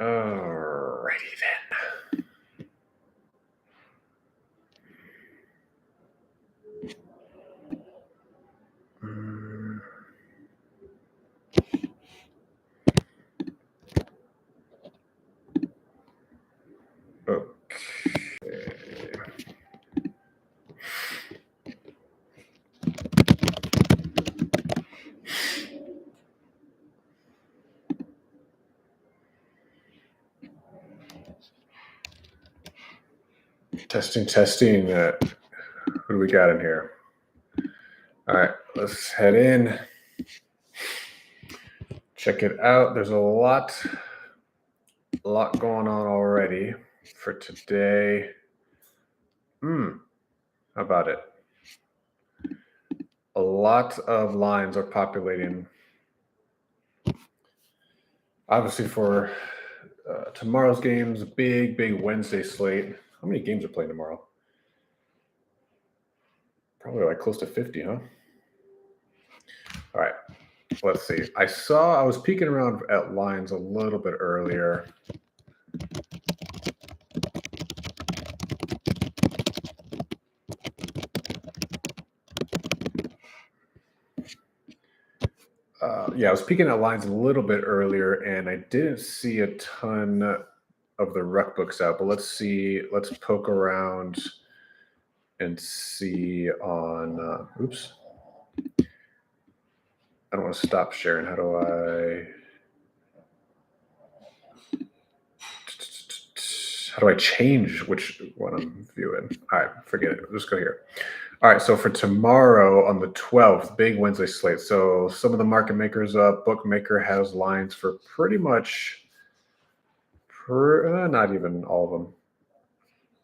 Alrighty then. Okay. Testing. Who do we got in here? All right, let's head in. Check it out. There's a lot going on already for today. How about it? A lot of lines are populating. Obviously for tomorrow's games, big Wednesday slate. How many games are playing tomorrow? Probably like close to 50, huh? All right, let's see. I was peeking around at lines a little bit earlier. Yeah, I was peeking at lines a little bit earlier, and I didn't see a ton of the rec books out. But let's see. Let's poke around and see on. Oops. I don't want to stop sharing. How do I change which one I'm viewing? All right, forget it. Let's go here. All right, so for tomorrow on the 12th, big Wednesday slate. So some of the market makers bookmaker has lines for pretty much, not even all of them.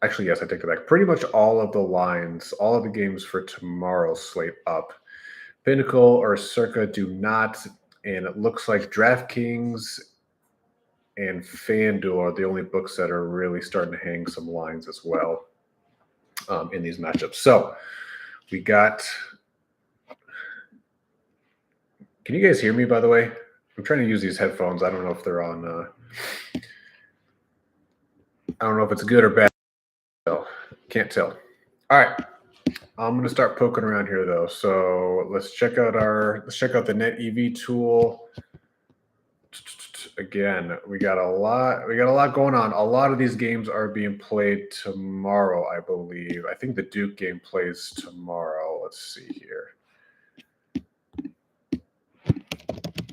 Actually, yes, I take it back. Pretty much all of the lines, all of the games for tomorrow's slate up. Pinnacle or Circa do not, and it looks like DraftKings and FanDuel are the only books that are really starting to hang some lines as well in these matchups. So we got. Can you guys hear me, by the way? I'm trying to use these headphones. I don't know if they're on. I don't know if it's good or bad. So can't tell. All right. I'm going to start poking around here though. So let's check out the NetEV tool. Again, we got a lot going on. A lot of these games are being played tomorrow, I believe. I think the Duke game plays tomorrow. Let's see here.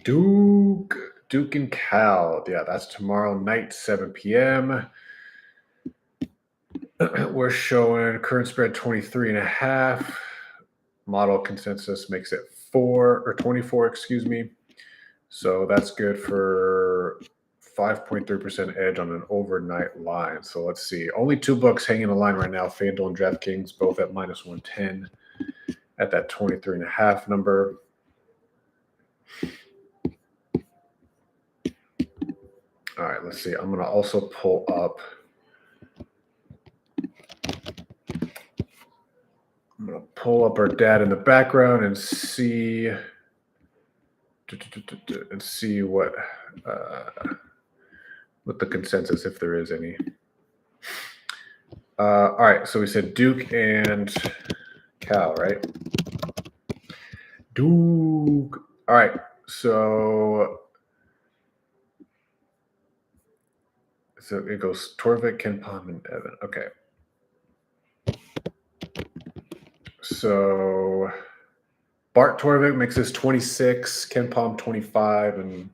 Duke and Cal. Yeah, that's tomorrow night, 7 p.m. We're showing current spread 23.5. Model consensus makes it 24, excuse me. So that's good for 5.3% edge on an overnight line. So let's see. Only two books hanging a line right now, FanDuel and DraftKings, both at -110 at that 23.5 number. All right, let's see. I'm going to also pull up. I'm going to pull up our data in the background and see what the consensus, if there is any. All right, so we said Duke and Cal, right? Duke. All right, so it goes Torvik, KenPom, and Evan. Okay. So Bart Torvik makes this 26, KenPom 25, and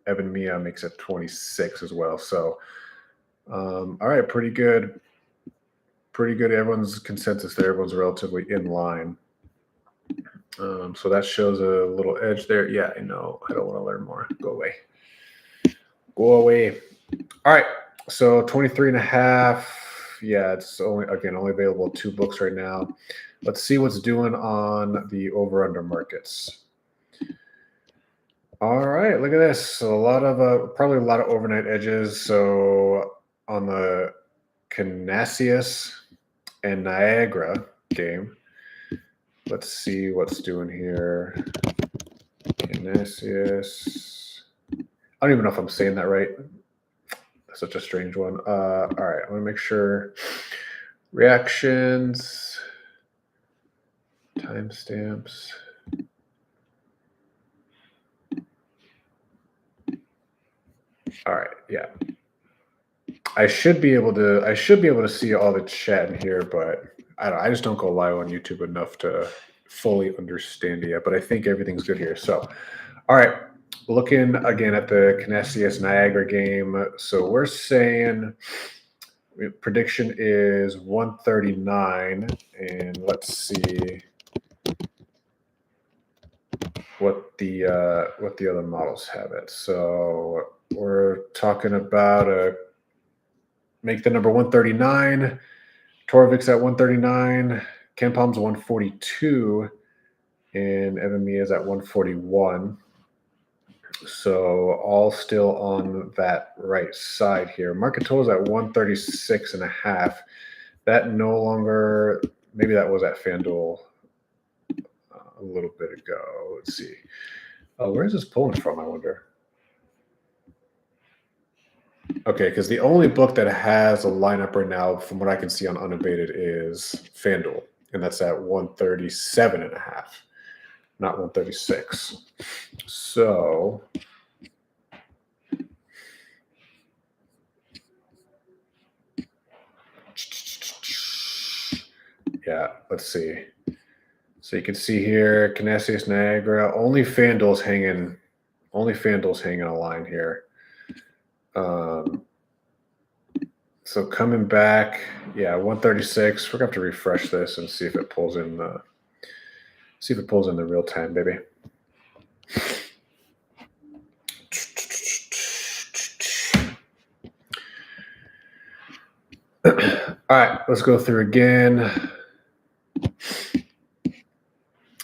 Evan Mia makes it 26 as well. So, all right, pretty good. Pretty good. Everyone's consensus there. Everyone's relatively in line. So that shows a little edge there. Yeah, I know. I don't want to learn more. Go away. Go away. All right. So 23.5. Yeah, it's only available 2 books right now. Let's see what's doing on the over-under markets. All right, look at this. So probably a lot of overnight edges. So on the Canisius and Niagara game, let's see what's doing here. Canisius. I don't even know if I'm saying that right. such a strange one. All right, I want to make sure reactions, timestamps. All right, yeah. I should be able to see all the chat in here, but I just don't go live on YouTube enough to fully understand it yet. But I think everything's good here. So, all right, looking again at the Canisius Niagara game. So we're saying prediction is 139, and let's see what the other models have it. So we're talking about make the number 139. Torvik's at 139. Ken Palm's 142, and Evan Mia's at 141. So all still on that right side here. Market total's at 136.5. That no longer, maybe that was at FanDuel a little bit ago. Let's see. Oh, where is this pulling from, I wonder? Okay, because the only book that has a lineup right now, from what I can see on Unabated, is FanDuel, and that's at 137.5, not 136. So yeah, let's see. So you can see here, Canisius Niagara, only FanDuel's hanging a line here. So coming back, yeah, 136. We're gonna have to refresh this and see if it pulls in the real time, baby. All right, let's go through again.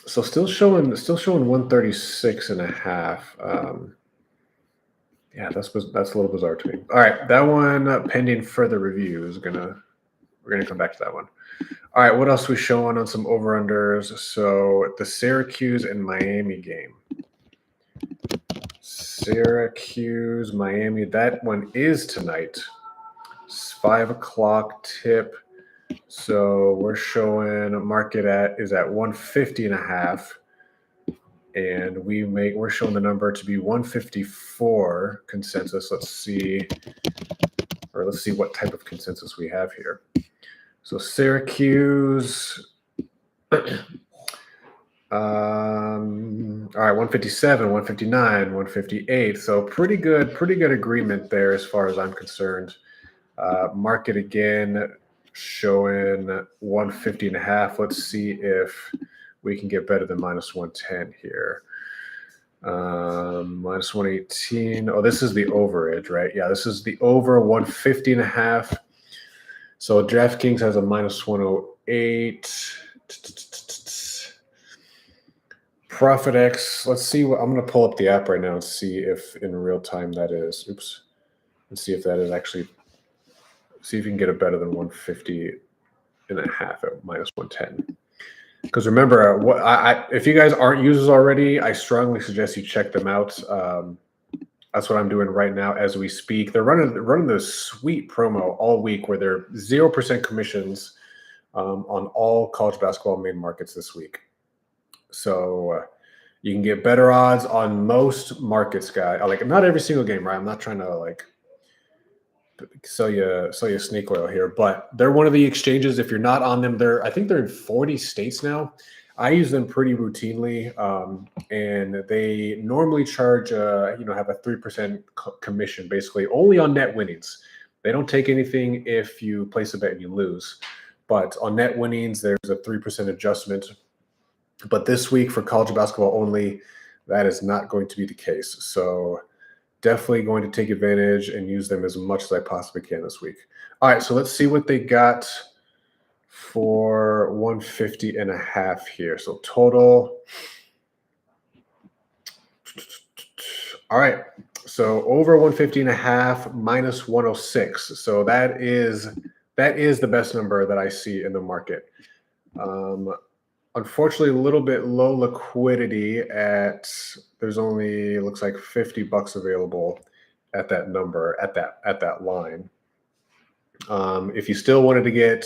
So still showing 136.5. Yeah, that's a little bizarre to me. All right, that one pending further review is we're gonna come back to that one. All right, what else are we showing on some over-unders? So the Syracuse and Miami game. Syracuse, Miami, that one is tonight. It's 5 o'clock tip. So we're showing market is at 150.5. And we're showing the number to be 154 consensus. Let's see what type of consensus we have here. So Syracuse, all right, 157, 159, 158. So pretty good agreement there as far as I'm concerned. Market again showing 150.5. Let's see if we can get better than minus 110 here. Minus 118. Oh, this is the overage, right? Yeah, this is the over 150.5. So DraftKings has a minus 108. ProphetX. Let's see what I'm going to pull up the app right now and see if in real time that is. Oops. And see if that is actually. See if you can get it better than 150.5 at minus 110. Because remember, if you guys aren't users already, I strongly suggest you check them out. That's what I'm doing right now as we speak. They're running this sweet promo all week where they're 0% commissions on all college basketball main markets this week. So you can get better odds on most markets, guys. Like not every single game, right? I'm not trying to like sell you snake oil here, but they're one of the exchanges. If you're not on them, I think they're in 40 states now. I use them pretty routinely, and they normally charge have a 3% commission, basically only on net winnings. They don't take anything if you place a bet and you lose, but on net winnings there's a 3% adjustment. But this week for college basketball only, that is not going to be the case. So definitely going to take advantage and use them as much as I possibly can this week. All right, so let's see what they got for 150.5 here. So total. All right, so over 150.5 minus 106. So that is the best number that I see in the market. Unfortunately, a little bit low liquidity there's only, it looks like $50 available at that number, at that line. If you still wanted to get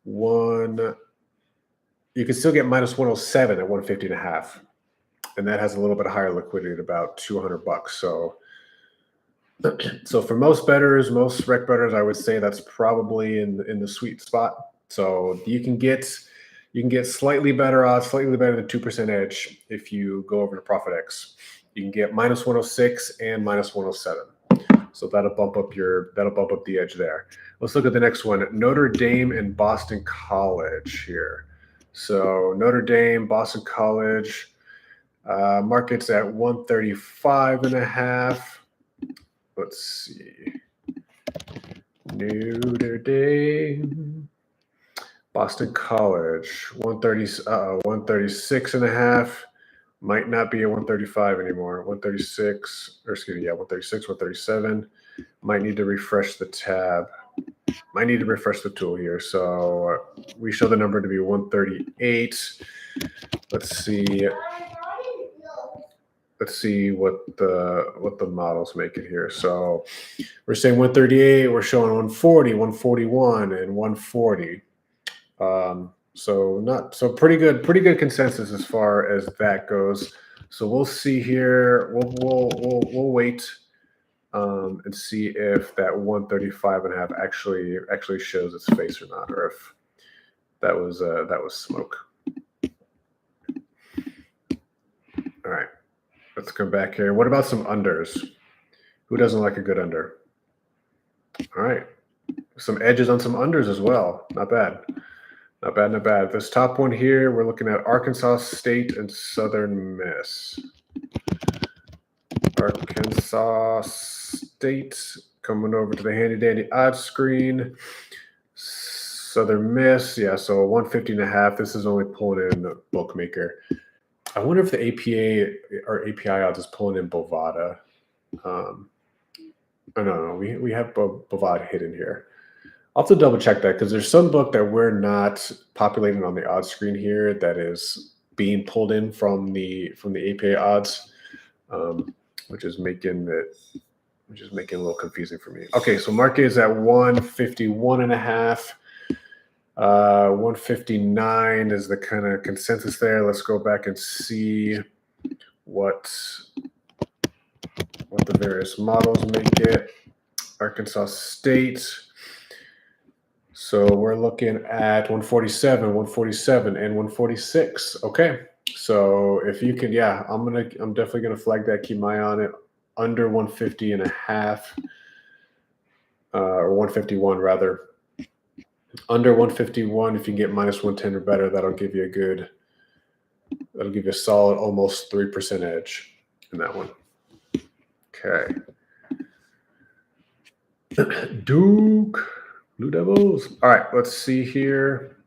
one, you can still get minus 107 at 150.5, and that has a little bit higher liquidity at about $200. So for most bettors, most rec bettors, I would say that's probably in the sweet spot. So you can get slightly better odds, slightly better than 2% edge if you go over to ProphetX. You can get minus 106 and minus 107. So that'll bump up the edge there. Let's look at the next one. Notre Dame and Boston College here. So Notre Dame, Boston College, market's at 135.5. Let's see. Notre Dame, Boston College, 136.5. Might not be at 135 anymore. 136, or excuse me, 136, 137. Might need to refresh the tab. Might need to refresh the tool here. So we show the number to be 138. Let's see. Let's see what the models make it here. So we're saying 138. We're showing 140, 141, and 140. So pretty good consensus as far as that goes. So we'll see here. We'll wait and see if that 135.5 actually shows its face or not, or if that was smoke. All right, let's come back here. What about some unders? Who doesn't like a good under? All right, some edges on some unders as well. Not bad. Not bad, not bad. This top one here, we're looking at Arkansas State and Southern Miss. Arkansas State coming over to the handy dandy odds screen. Southern Miss, yeah, so 150.5. This is only pulling in the bookmaker. I wonder if the APA or API odds is pulling in Bovada. No, we have Bovada hidden here. I'll have to double check that because there's some book that we're not populating on the odds screen here that is being pulled in from the APA odds, which is making it a little confusing for me. Okay, so market is at 151.5. 159 is the kind of consensus there. Let's go back and see what the various models make it. Arkansas State. So we're looking at 147, 147, and 146. Okay. So if you can, yeah, I'm definitely gonna flag that, keep my eye on it. Under 150.5, or 151 rather. Under 151, if you can get minus 110 or better, that'll give you a solid almost 3% edge in that one. Okay. Duke. Blue Devils. All right, let's see here.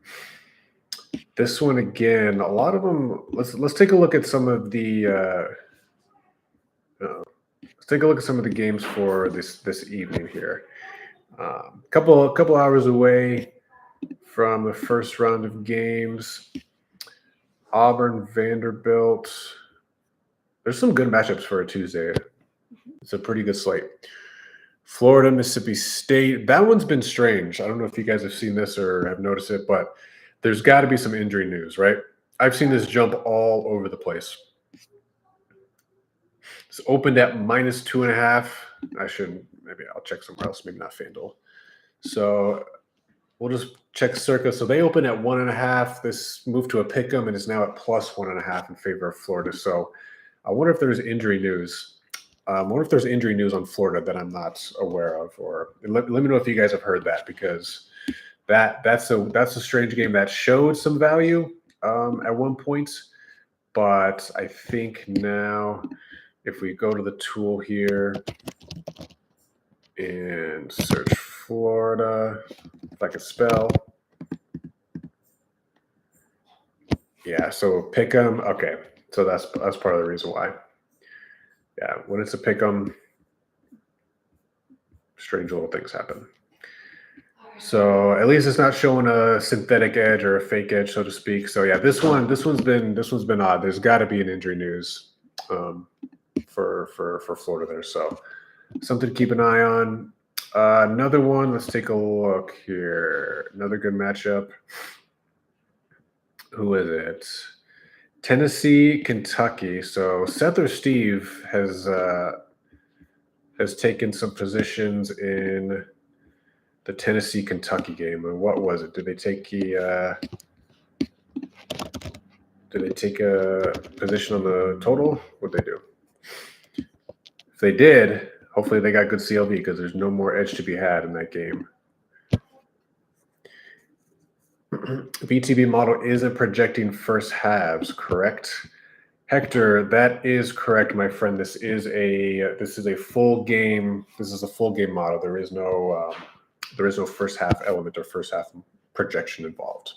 This one again, a lot of them. Let's take a look at some of the. Let's take a look at some of the games for this evening here. Couple hours away from the first round of games. Auburn, Vanderbilt. There's some good matchups for a Tuesday. It's a pretty good slate. Florida, Mississippi State. That one's been strange. I don't know if you guys have seen this or have noticed it, but there's got to be some injury news, right? I've seen this jump all over the place. It's opened at minus 2.5. Maybe I'll check somewhere else, maybe not FanDuel. So we'll just check Circa. So they opened at 1.5. This moved to a pick'em and is now at plus 1.5 in favor of Florida. So I wonder if there's injury news. I wonder if there's injury news on Florida that I'm not aware of, or let me know if you guys have heard that, because that's a strange game that showed some value at one point, but I think now if we go to the tool here and search Florida, if I could spell, yeah, so pick 'em. Okay, so that's part of the reason why. Yeah, when it's a pick 'em, strange little things happen. So at least it's not showing a synthetic edge or a fake edge, so to speak. So yeah, this one's been odd. There's got to be an injury news for Florida there. So Something to keep an eye on. Another one. Let's take a look here. Another good matchup. Who is it? Tennessee, Kentucky. So Seth or Steve has taken some positions in the Tennessee Kentucky game. And what was it? Did they take a position on the total? What'd they do? If they did, hopefully they got good CLV because there's no more edge to be had in that game. BTB model isn't projecting first halves, correct? Hector, that is correct, my friend. This is a full game. This is a full game model. There is no first half element or first half projection involved.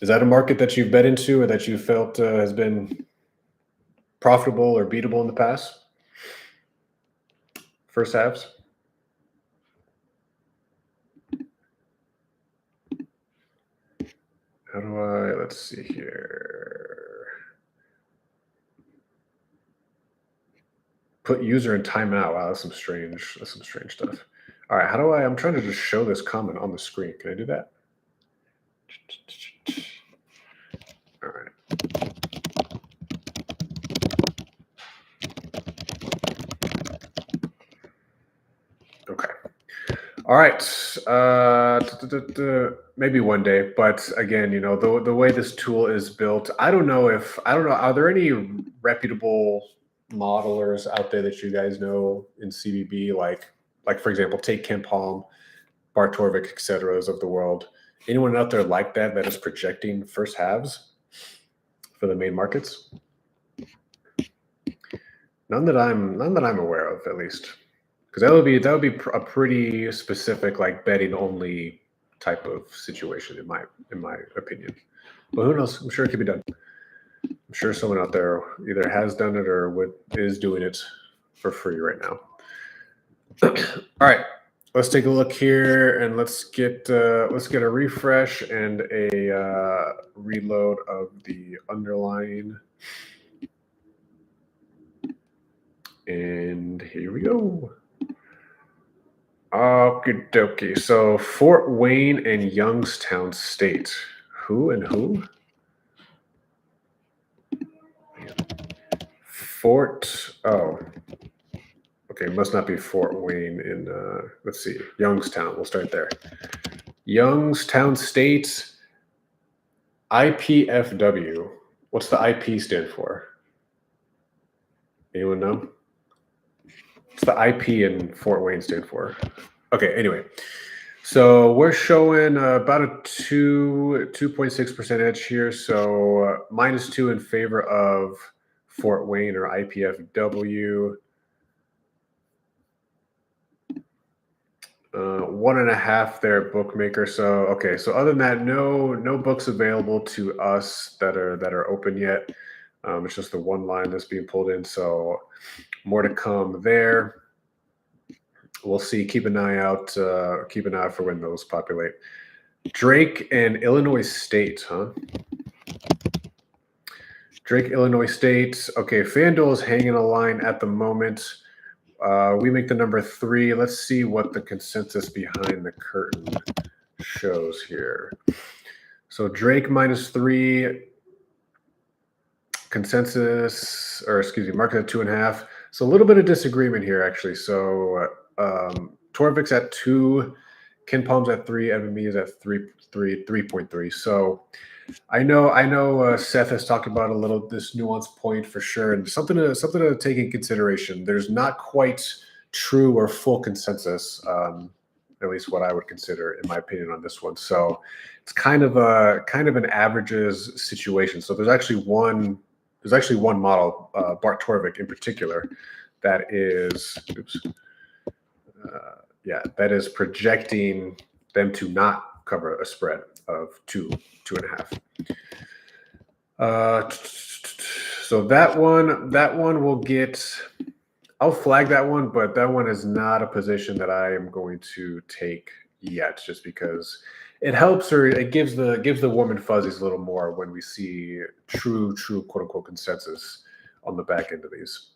Is that a market that you've bet into or that you felt has been profitable or beatable in the past? First halves? How do I, let's see here. Put user in timeout. Wow, that's some strange stuff. All right, I'm trying to just show this comment on the screen. Can I do that? All right. Okay. All right. Maybe one day, but again, the way this tool is built, I don't know. Are there any reputable modelers out there that you guys know in CBB? Like for example, take Ken Palm, Bart Torvik, et cetera, of the world. Anyone out there like that is projecting first halves for the main markets? None that I'm aware of, at least. Because that would be a pretty specific, like betting only type of situation in my opinion. But who knows? I'm sure it could be done. I'm sure someone out there either has done it or is doing it for free right now. All right, let's take a look here and let's get a refresh and a reload of the underlying. And here we go. Okie dokie. So Fort Wayne and Youngstown State. Who and who? Okay, must not be Fort Wayne in, let's see, Youngstown. We'll start there. Youngstown State, IPFW. What's the IP stand for? Anyone know? What's the IP in Fort Wayne stand for? Okay, anyway. So we're showing about a 2.6% edge here. So -2 in favor of Fort Wayne or IPFW. 1.5 there, bookmaker. So okay. So other than that, no books available to us that are open yet. It's just the one line that's being pulled in. So more to come there. We'll see. Keep an eye out. For when those populate. Drake and Illinois State, huh? Drake, Illinois State. Okay, FanDuel is hanging a line at the moment. We make the number 3. Let's see what the consensus behind the curtain shows here. So Drake -3. Consensus, or excuse me, market at 2.5. So a little bit of disagreement here, actually. So Torvik's at 2, Ken Palm's at 3, Evan Me is at 3.3. So I know Seth has talked about a little this nuance point for sure, and something to take in consideration. There's not quite true or full consensus, at least what I would consider, in my opinion, on this one. So it's kind of an averages situation. So there's actually one model, Bart Torvik in particular, that is that is projecting them to not cover a spread of 2.5. So that one will get. I'll flag that one, but that one is not a position that I am going to take yet, just because it helps, or it gives the warm and fuzzies a little more when we see true quote unquote consensus on the back end of these.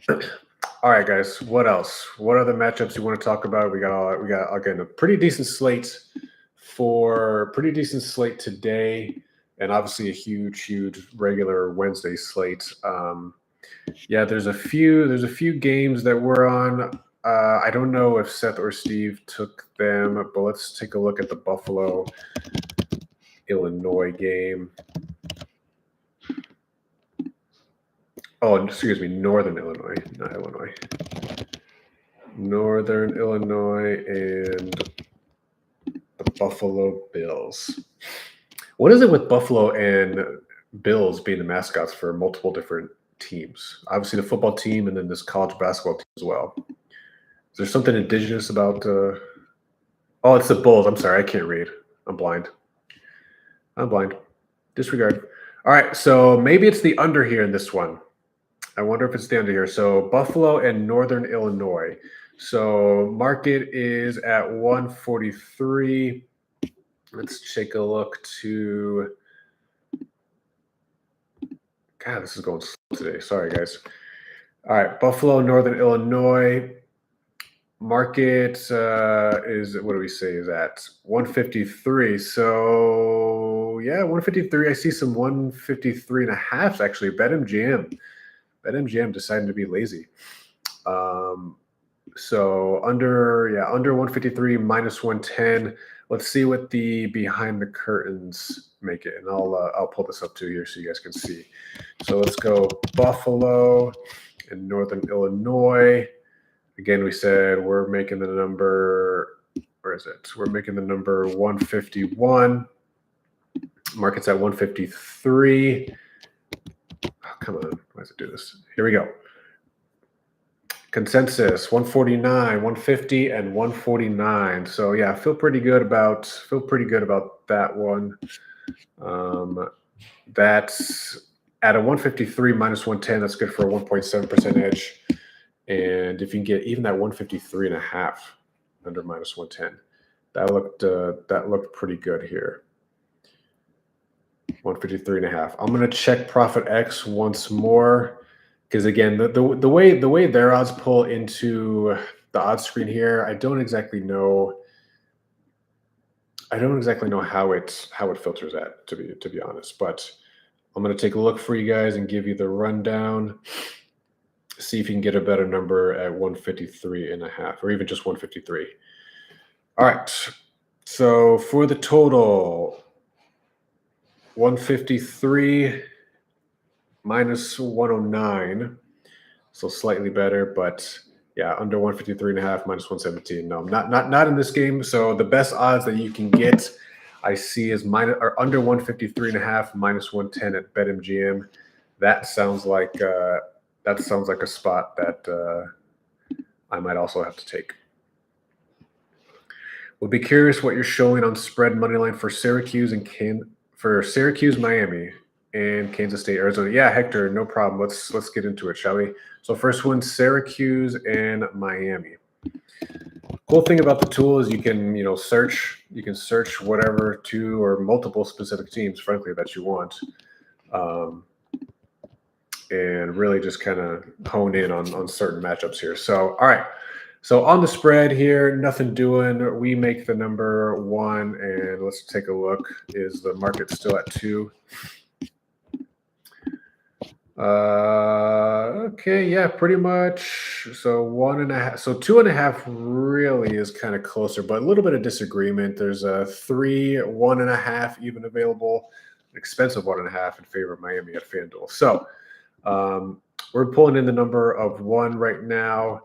All right, guys. What else? What other matchups you want to talk about? We got again a pretty decent slate today, and obviously a huge regular Wednesday slate. Yeah, there's a few games that we're on. I don't know if Seth or Steve took them, but let's take a look at the Buffalo Illinois game. Oh, excuse me, Northern Illinois, not Illinois. Northern Illinois and the Buffalo Bills. What is it with Buffalo and Bills being the mascots for multiple different teams? Obviously, the football team and then this college basketball team as well. Is there something indigenous about? Oh, it's the Bulls. I'm sorry, I can't read. I'm blind. Disregard. All right, so maybe it's the under here in this one. I wonder if it's the under here. So Buffalo and Northern Illinois. So market is at 143. Let's take a look to. God, this is going slow today. Sorry, guys. All right, Buffalo, Northern Illinois. Market is, what do we say is at 153. So yeah, 153. I see some 153 and a half actually. BetMGM deciding to be lazy. So under 153 minus 110. Let's see what the behind the curtains make it, and I'll pull this up too here so you guys can see. So let's go Buffalo and Northern Illinois. Again, we said we're making the number. Where is it? We're making the number 151. Market's at 153. Oh, come on, why does it do this? Here we go. Consensus 149, 150, and 149. So yeah, I feel pretty good about that one. That's at a 153 minus 110. That's good for a 1.7% edge. And if you can get even that 153 and a half under minus 110, that looked pretty good here. 153 and a half. I'm gonna check ProphetX once more. Because again, the way their odds pull into the odds screen here, I don't exactly know how it filters that, to be honest. But I'm gonna take a look for you guys and give you the rundown. See if you can get a better number at 153 and a half, or even just 153. All right. So for the total, 153 minus 109, so slightly better, but yeah, under 153 and a half minus 117. No, not in this game. So the best odds that you can get, I see, is under 153 and a half minus 110 at BetMGM. That sounds like a spot that I might also have to take. We'll be curious what you're showing on spread money line for Syracuse Miami, and Kansas State, Arizona. Yeah, Hector, no problem. Let's get into it, shall we? So first one, Syracuse and Miami. Cool thing about the tool is you can search whatever two or multiple specific teams, frankly, that you want, and really just kind of hone in on certain matchups here. So all right. So on the spread here, nothing doing. We make the number 1, and let's take a look. Is the market still at 2? Okay, yeah, pretty much. So 1.5. So 2.5 really is kind of closer, but a little bit of disagreement. There's a 3, 1.5 even available. Expensive 1.5 in favor of Miami at FanDuel. So we're pulling in the number of 1 right now,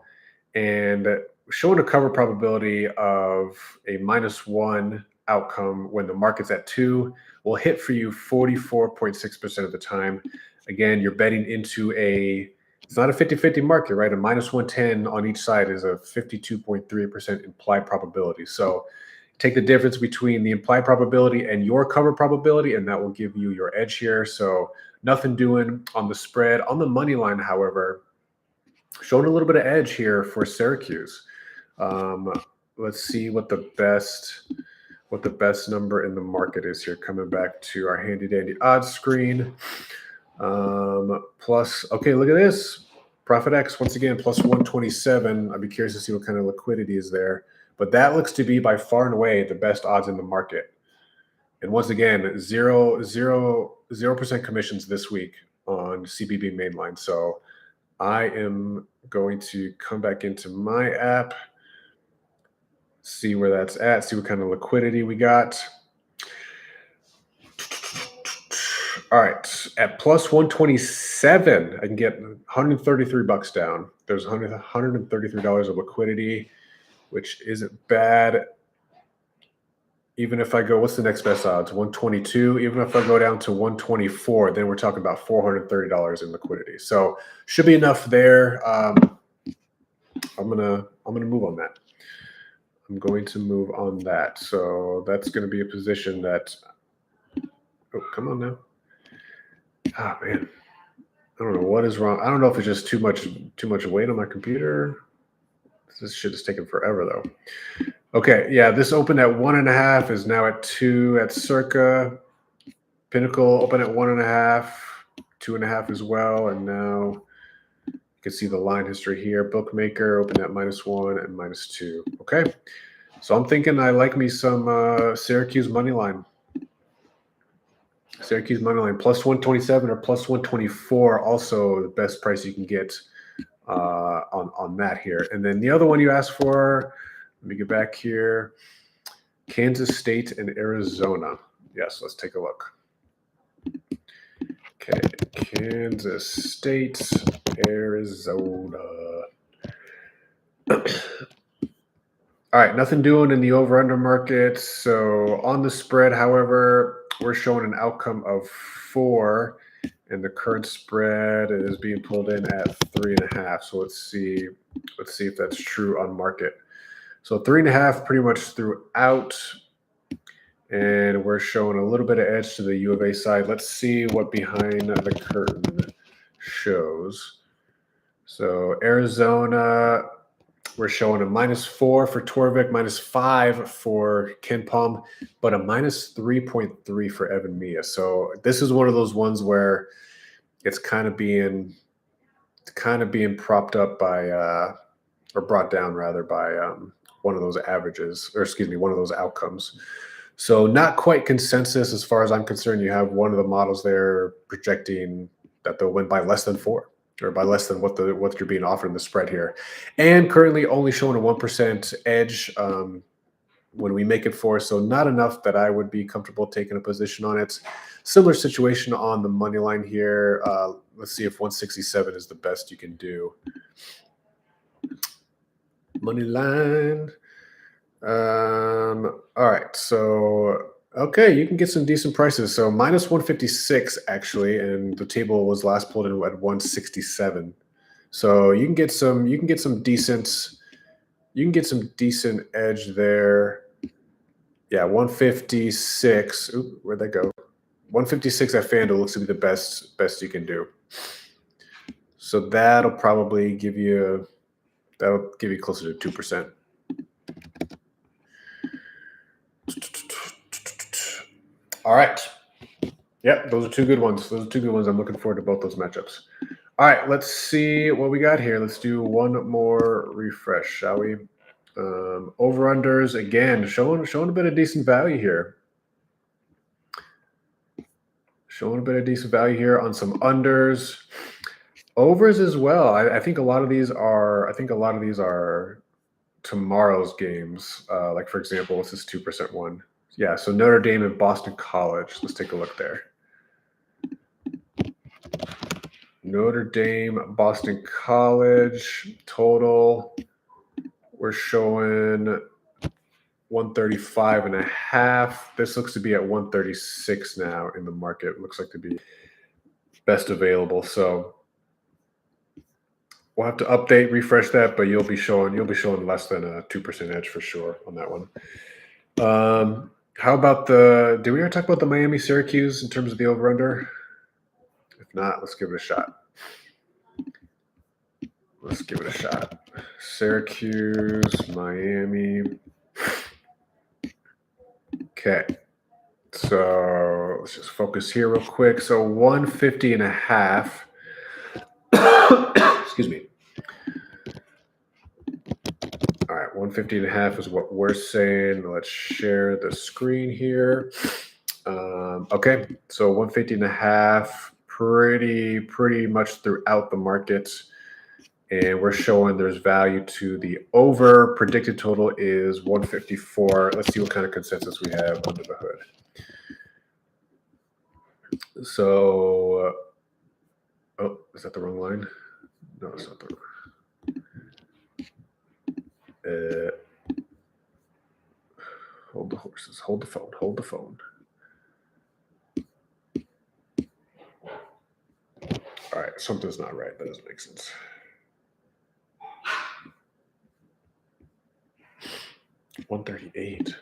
and showing a cover probability of a -1 outcome when the market's at 2 will hit for you 44.6% of the time. Again, you're betting into it's not a 50-50 market, right? A -110 on each side is a 52.3% implied probability. So take the difference between the implied probability and your cover probability, and that will give you your edge here. So nothing doing on the spread. On the money line, however, showing a little bit of edge here for Syracuse. Let's see what the best number in the market is here. Coming back to our handy dandy odds screen. Plus, okay, look at this. ProphetX, once again, plus 127. I'd be curious to see what kind of liquidity is there. But that looks to be by far and away the best odds in the market. And once again, 0% commissions this week on CBB mainline. So I am going to come back into my app, see where that's at, see what kind of liquidity we got. All right, at plus 127, I can get 133 bucks down. There's $133 of liquidity, which isn't bad. Even if I go, what's the next best odds? 122. Even if I go down to 124, then we're talking about $430 in liquidity. So should be enough there. I'm gonna move on that. I'm going to move on that. So that's going to be a position that. Oh, come on now. Ah, man. I don't know what is wrong. I don't know if it's just too much weight on my computer. This shit is taking forever though. Okay, yeah, this opened at 1.5, is now at 2 at circa. Pinnacle opened at 1.5, 2.5 as well, and now you can see the line history here. Bookmaker opened at -1 and -2. Okay, so I'm thinking I like me some Syracuse money line. Syracuse money line plus 127 or plus 124, also the best price you can get on that here. And then the other one you asked for. Let me get back here. Kansas State and Arizona. Yes, let's take a look. Okay, Kansas State, Arizona. All right, nothing doing in the over-under market. So on the spread, however, we're showing an outcome of 4, and the current spread is being pulled in at 3.5. So let's see if that's true on market. So 3.5 pretty much throughout, and we're showing a little bit of edge to the U of A side. Let's see what behind the curtain shows. So Arizona, we're showing a -4 for Torvik, -5 for Ken Palm, but a -3.3 for Evan Mia. So this is one of those ones where it's kind of being propped up by or brought down rather by one of those averages, or excuse me, one of those outcomes. So not quite consensus as far as I'm concerned. You have one of the models there projecting that they'll win by less than 4, or by less than what you're being offered in the spread here, and currently only showing a 1% edge when we make it 4. So not enough that I would be comfortable taking a position on it. Similar situation on the money line here. Let's see if 167 is the best you can do. Money line. All right, so okay, you can get some decent prices. So -156 actually, and the table was last pulled in at 167. So you can get some decent edge there. Yeah, 156. Ooh, where'd that go? 156 at FanDuel looks to be the best you can do. So that'll probably give you closer to 2%. All right. Yep, those are 2 good ones. I'm looking forward to both those matchups. All right, let's see what we got here. Let's do one more refresh, shall we? Over-unders, again, showing a bit of decent value here. Showing a bit of decent value here on some unders. Overs as well. I think a lot of these are tomorrow's games. Like for example, what's this 2% one? Yeah, so Notre Dame and Boston College. Let's take a look there. Notre Dame, Boston College total. We're showing 135.5. This looks to be at 136 now in the market. It looks like to be best available. So we'll have to refresh that, but you'll be showing less than a 2% edge for sure on that one. How about did we ever talk about the Miami Syracuse in terms of the over-under? If not, let's give it a shot. Syracuse, Miami. Okay. So let's just focus here real quick. So 150.5. Excuse me. All right, 150.5 is what we're saying. Let's share the screen here. Okay, so 150.5, pretty much throughout the market. And we're showing there's value to the over. Predicted total is 154. Let's see what kind of consensus we have under the hood. So, oh, is that the wrong line? No, it's not the wrong. Hold the horses. Hold the phone. Hold the phone. All right, something's not right. That doesn't make sense. $138.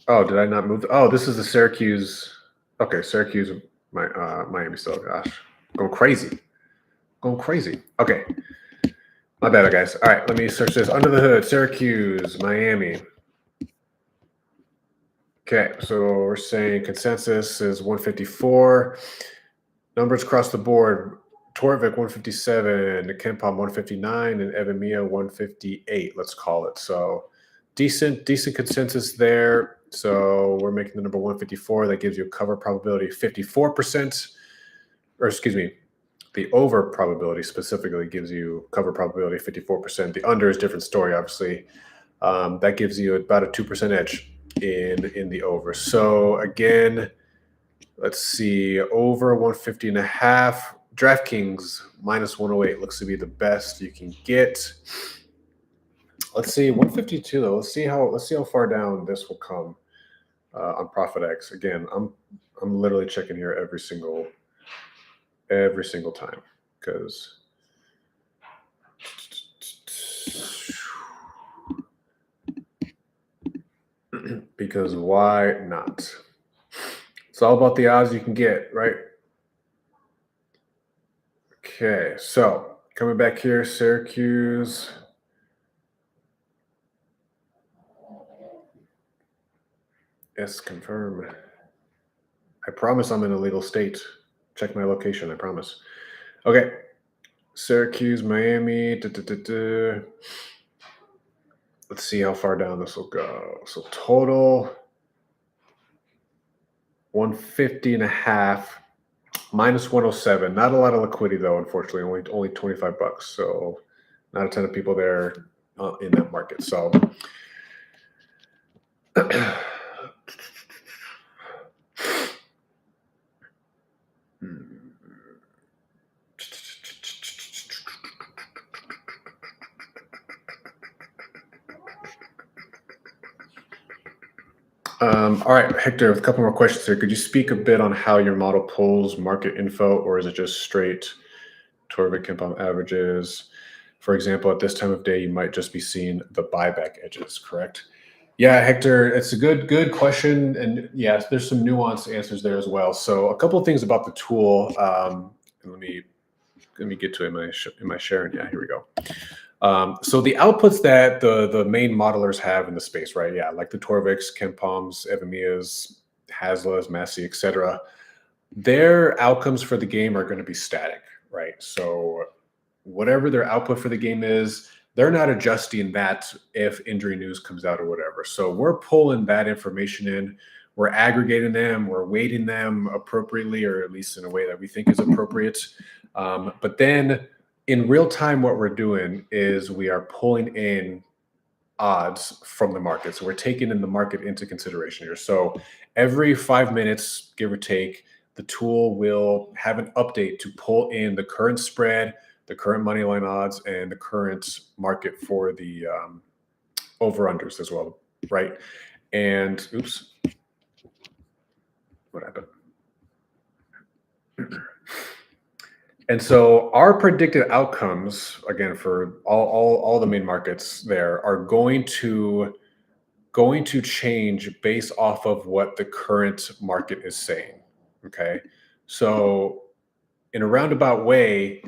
Oh, did I not move? Oh, this is the Syracuse. Okay, Syracuse, Miami still. Gosh, going crazy. Okay, my bad, guys. All right, let me search this. Under the hood, Syracuse, Miami. Okay, so we're saying consensus is 154. Numbers across the board. Torvik 157, Kempom 159, and Evan Mia 158. Let's call it. So decent consensus there. So we're making the number 154. That gives you a cover probability of 54%. Or excuse me, the over probability specifically gives you cover probability of 54%. The under is a different story, obviously. That gives you about a 2% edge in the over. So again, let's see, over 150.5. DraftKings minus 108 looks to be the best you can get. Let's see, 152 though. Let's see how far down this will come on ProphetX. Again, I'm literally checking here every single time because why not? It's all about the odds you can get, right? Okay, so coming back here, Syracuse. Yes, confirm. I promise I'm in a legal state. Check my location, I promise. Okay, Syracuse, Miami. Let's see how far down this will go. So total 150.5 minus 107. Not a lot of liquidity though, unfortunately. Only $25. So not a ton of people there in that market. So all right, Hector, a couple more questions here. Could you speak a bit on how your model pulls market info, or is it just straight Torvik Kempom averages? For example, at this time of day, you might just be seeing the buyback edges, correct? Yeah, Hector, it's a good question. And yes, there's some nuanced answers there as well. So a couple of things about the tool. Let me get to it in my sharing. Yeah, here we go. So the outputs that the main modelers have in the space, right? Yeah, like the Torviks, Kempoms, Evamias, Haslas, Massey, etc. Their outcomes for the game are going to be static, right? So whatever their output for the game is, they're not adjusting that if injury news comes out or whatever. So we're pulling that information in. We're aggregating them. We're weighting them appropriately, or at least in a way that we think is appropriate. But then in real time, what we're doing is we are pulling in odds from the market. So we're taking in the market into consideration here. So every 5 minutes, give or take, the tool will have an update to pull in the current spread, the current money line odds, and the current market for the over-unders as well, right? And oops, what happened? And so our predicted outcomes, again, for all the main markets there, are going to change based off of what the current market is saying. Okay, so in a roundabout way,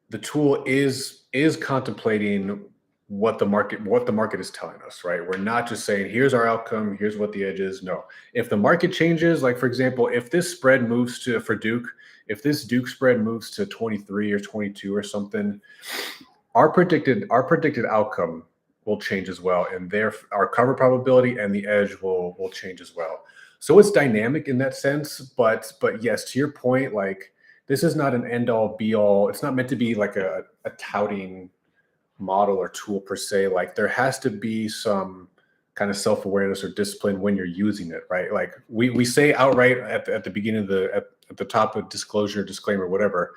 the tool is contemplating what the market is telling us, right? We're not just saying here's our outcome, here's what the edge is. No, if the market changes, like for example, if this spread moves to for Duke, if this Duke spread moves to 23 or 22 or something, our predicted outcome will change as well, and our cover probability and the edge will change as well. So it's dynamic in that sense, but yes, to your point, like this is not an end all be all. It's not meant to be like a touting model or tool per se. Like there has to be some kind of self-awareness or discipline when you're using it, right? Like we say outright at the beginning of at the top of disclosure, disclaimer, whatever,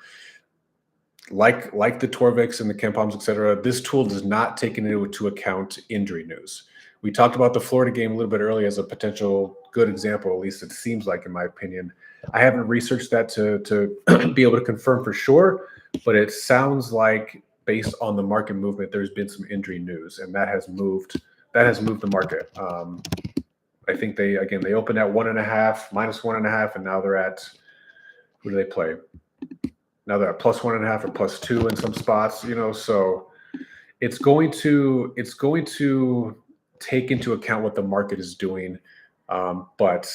like the Torvix and the KenPoms, et cetera, this tool does not take into account injury news. We talked about the Florida game a little bit earlier as a potential good example, at least it seems like, in my opinion. I haven't researched that to be able to confirm for sure, but it sounds like based on the market movement, there's been some injury news, and that has moved the market. I think they opened at 1.5, minus 1.5, and now they're at, who do they play? Now they're at plus 1.5 or plus 2 in some spots, so it's going to take into account what the market is doing. But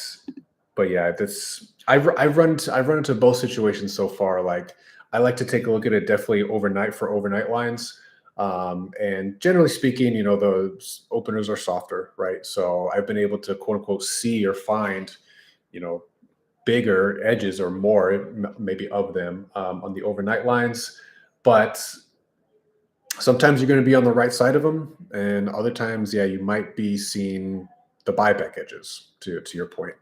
yeah, I've run into both situations so far. Like I like to take a look at it definitely overnight for overnight lines. And generally speaking, those openers are softer, right? So I've been able to quote unquote see or find, bigger edges or more maybe of them on the overnight lines. But sometimes you're going to be on the right side of them, and other times, yeah, you might be seeing the buyback edges to your point.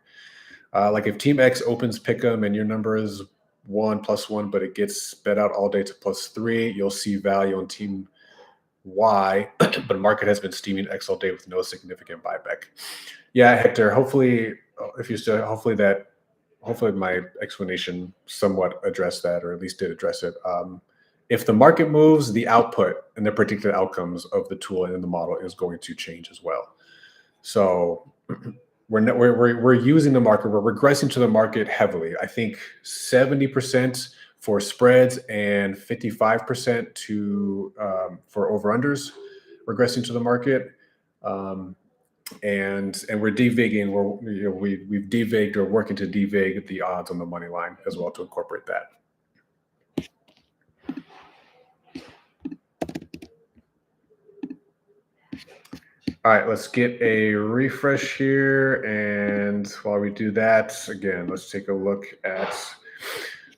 Like if Team X opens pick'em and your number is 1 plus 1, but it gets sped out all day to plus 3, you'll see value on Team Y, but market has been steaming X all day with no significant buyback. Yeah, Hector, hopefully my explanation somewhat addressed that, or at least did address it. If the market moves, the output and the predicted outcomes of the tool and the model is going to change as well. So we're using the market, we're regressing to the market heavily. I think 70% for spreads and 55% for over-unders, regressing to the market. And we're devigging. We've devigged or working to devig the odds on the money line as well to incorporate that. All right, let's get a refresh here, and while we do that, again, let's take a look at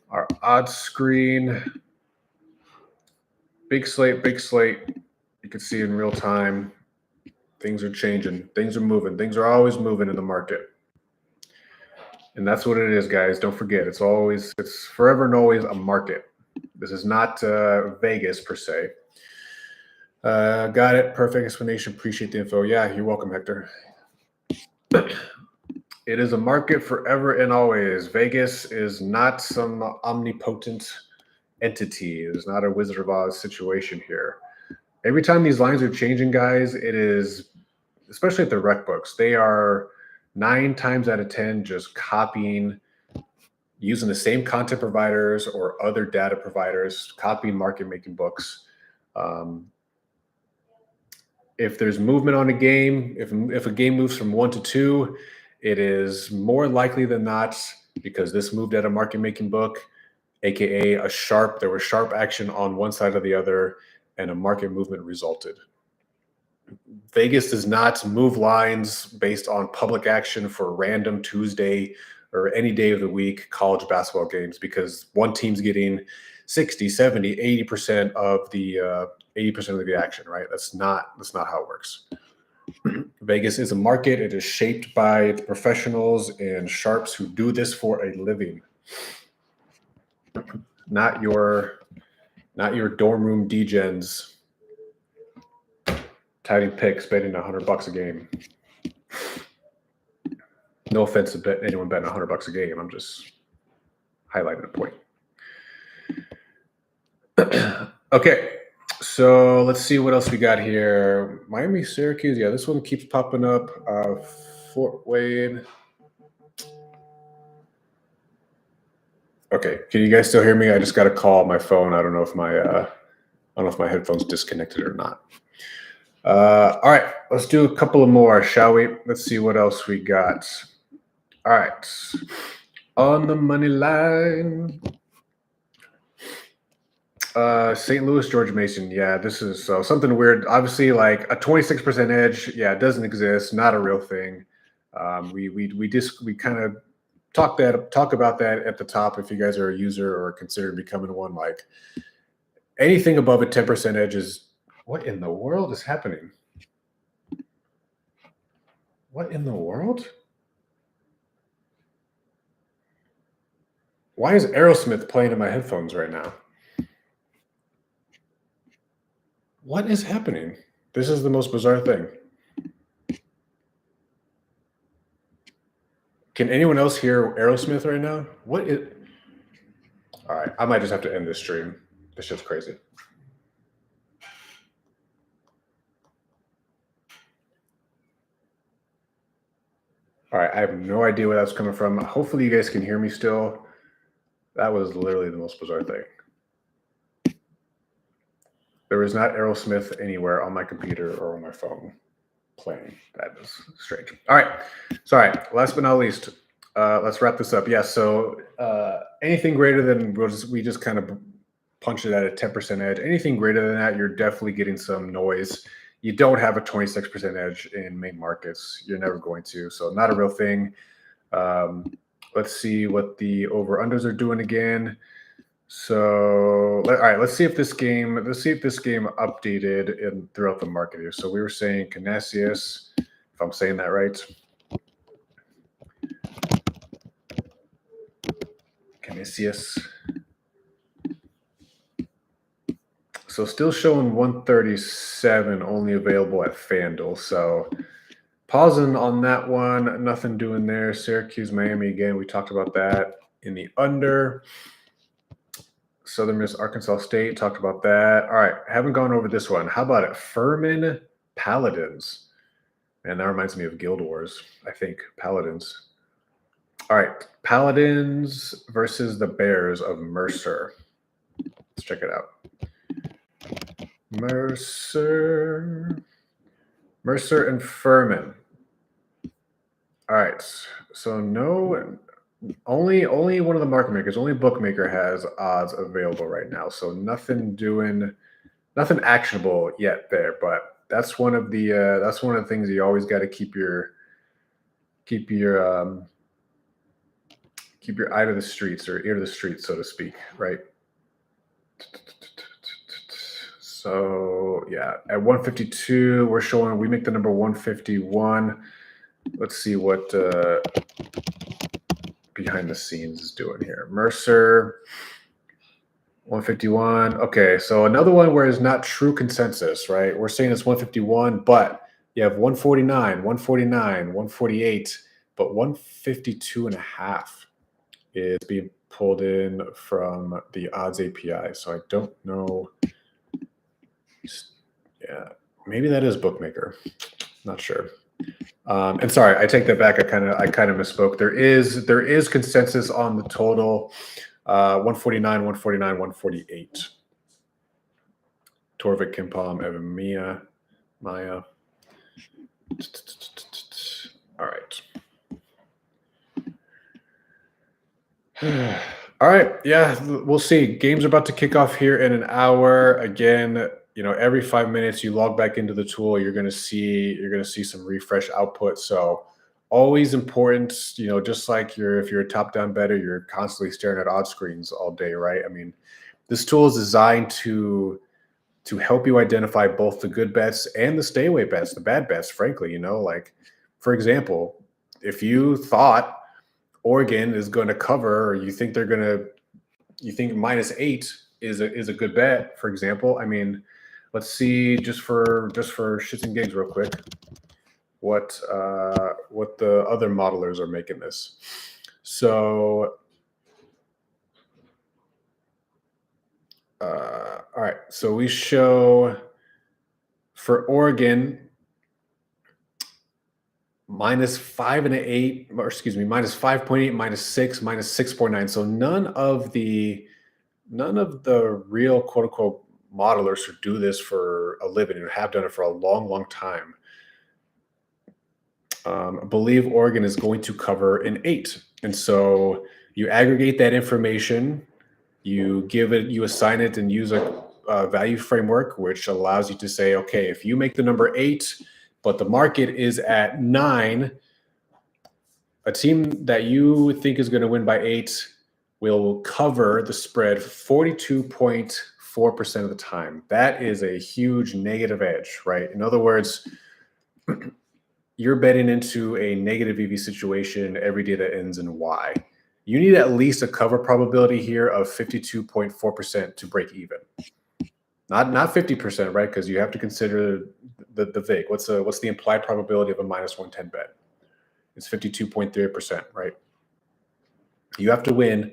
our odds screen. Big slate. You can see in real time. Things are changing. Things are moving. Things are always moving in the market. And that's what it is, guys. Don't forget, it's forever and always a market. This is not Vegas per se. Got it. Perfect explanation. Appreciate the info. Yeah, you're welcome, Hector. It is a market forever and always. Vegas is not some omnipotent entity. It is not a Wizard of Oz situation here. Every time these lines are changing, guys, it is, especially at the rec books, they are 9 times out of 10 just copying, using the same content providers or other data providers, copying market making books. If there's movement on a game, if a game moves from 1 to 2, it is more likely than not because this moved at a market making book, aka there was sharp action on one side or the other, and a market movement resulted. Vegas does not move lines based on public action for random Tuesday or any day of the week college basketball games because one team's getting 60, 70, 80% of the 80% of the action, right? That's not how it works. Vegas is a market. It is shaped by the professionals and sharps who do this for a living. Not your dorm room degens tiding picks betting $100 a game. No offense to anyone betting $100 a game. I'm just highlighting a point. Okay, so let's see what else we got here. Miami, Syracuse. Yeah, this one keeps popping up. Fort Wayne. Okay, can you guys still hear me? I just got a call on my phone. I don't know if my headphones disconnected or not. All right, let's do a couple of more, shall we? Let's see what else we got. All right, on the money line. St. Louis, George Mason. Yeah, this is something weird. Obviously, like a 26% edge. Yeah, it doesn't exist. Not a real thing. We kind of talk about that at the top. If you guys are a user or consider becoming one, like anything above a 10% edge is what in the world is happening? What in the world? Why is Aerosmith playing in my headphones right now? What is happening? This is the most bizarre thing. Can anyone else hear Aerosmith right now? What is... All right, I might just have to end this stream. This shit's crazy. All right, I have no idea where that's coming from. Hopefully you guys can hear me still. That was literally the most bizarre thing. There is not Aerosmith anywhere on my computer or on my phone playing. That is strange. All right, sorry. Last but not least, let's wrap this up. Yeah, so anything greater than we just kind of punch it at a 10% edge. Anything greater than that, you're definitely getting some noise. You don't have a 26% edge in main markets. You're never going to. So not a real thing. Let's see what the over-unders are doing again. So, all right, let's see if this game updated throughout the market here. So we were saying Canisius, if I'm saying that right. Canisius. So still showing 137 only available at FanDuel. So pausing on that one, nothing doing there. Syracuse, Miami again. We talked about that in the under. Southern Miss, Arkansas State, talked about that. All right, haven't gone over this one. How about it? Furman Paladins. Man, that reminds me of Guild Wars, I think. Paladins. All right, Paladins versus the Bears of Mercer. Let's check it out. Mercer and Furman. All right, so no, only one of the market makers, only bookmaker has odds available right now. So nothing actionable yet there, but that's one of the things you always got to keep your eye to the streets or ear to the streets, so to speak, right? So yeah, at 152, we're showing we make the number 151. Let's see what behind the scenes is doing here. Mercer, 151. Okay, so another one where it's not true consensus, right? We're saying it's 151, but you have 149, 149, 148, but 152 and a half is being pulled in from the odds API. So I don't know. Yeah, maybe that is bookmaker. Not sure. And sorry, I take that back. I kind of misspoke. There is consensus on the total. 149, 149, 148. Torvik, Kimpom, Evan, Maya. All right. All right. Yeah, we'll see. Game's about to kick off here in an hour. Again, every 5 minutes you log back into the tool, you're gonna see some refresh output. So always important, just like if you're a top-down bettor, you're constantly staring at odds screens all day, right? I mean, this tool is designed to help you identify both the good bets and the stay away bets, the bad bets, frankly. Like, for example, if you thought Oregon is going to cover, or you think -8 is a good bet, for example. I mean, let's see just for shits and gigs real quick what the other modelers are making this. So all right, so we show for Oregon -5 and -8, or excuse me, -5.8, -6, -6.9. So none of the real quote unquote modelers who do this for a living and have done it for a long, long time believe Oregon is going to cover an 8. And so you aggregate that information, you assign it and use a value framework, which allows you to say, okay, if you make the number 8, but the market is at 9, a team that you think is going to win by 8 will cover the spread 42.4% of the time. That is a huge negative edge, right? In other words, you're betting into a negative EV situation every day that ends in Y. You need at least a cover probability here of 52.4% to break even. Not 50%, right? Because you have to consider the VIG. What's the implied probability of a minus 110 bet? It's 52.3%, right? You have to win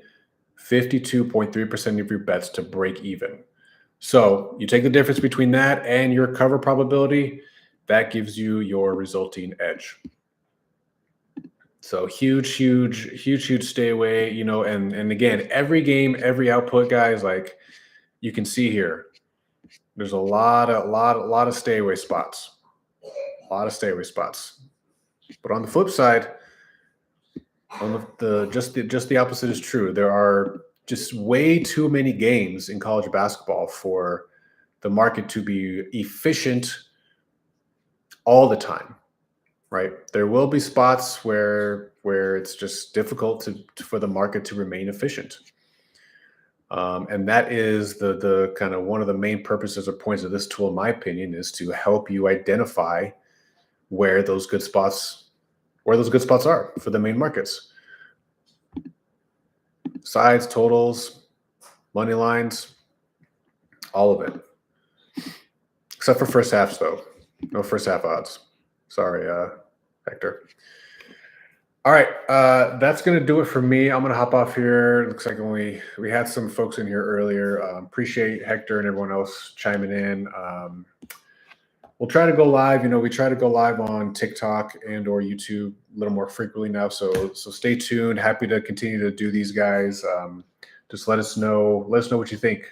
52.3% of your bets to break even. So you take the difference between that and your cover probability, that gives you your resulting edge. So huge stay away, and again, every game, every output, guys, like you can see here, there's a lot of stay away spots. A lot of stay away spots. But on the flip side, on just the opposite is true. There are just way too many games in college basketball for the market to be efficient all the time, right? There will be spots where it's just difficult for the market to remain efficient. And that is the kind of one of the main purposes or points of this tool, in my opinion, is to help you identify where those good spots are for the main markets. Sides, totals, money lines, all of it. Except for first halves, though. No first half odds. Sorry, Hector. All right, that's going to do it for me. I'm going to hop off here. Looks like we had some folks in here earlier. Appreciate Hector and everyone else chiming in. We'll try to go live. We try to go live on TikTok and or YouTube a little more frequently now. So stay tuned. Happy to continue to do these, guys. Just let us know what you think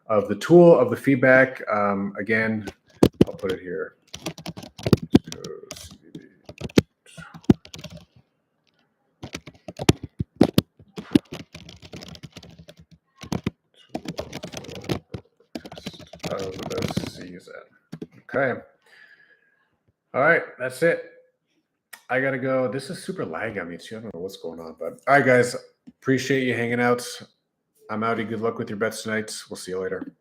of the tool, of the feedback. Again, I'll put it here. Of the season. Okay. All right, that's it. I gotta go. This is super lag on me too. I don't know what's going on, but all right, guys. Appreciate you hanging out. I'm outie. Good luck with your bets tonight. We'll see you later.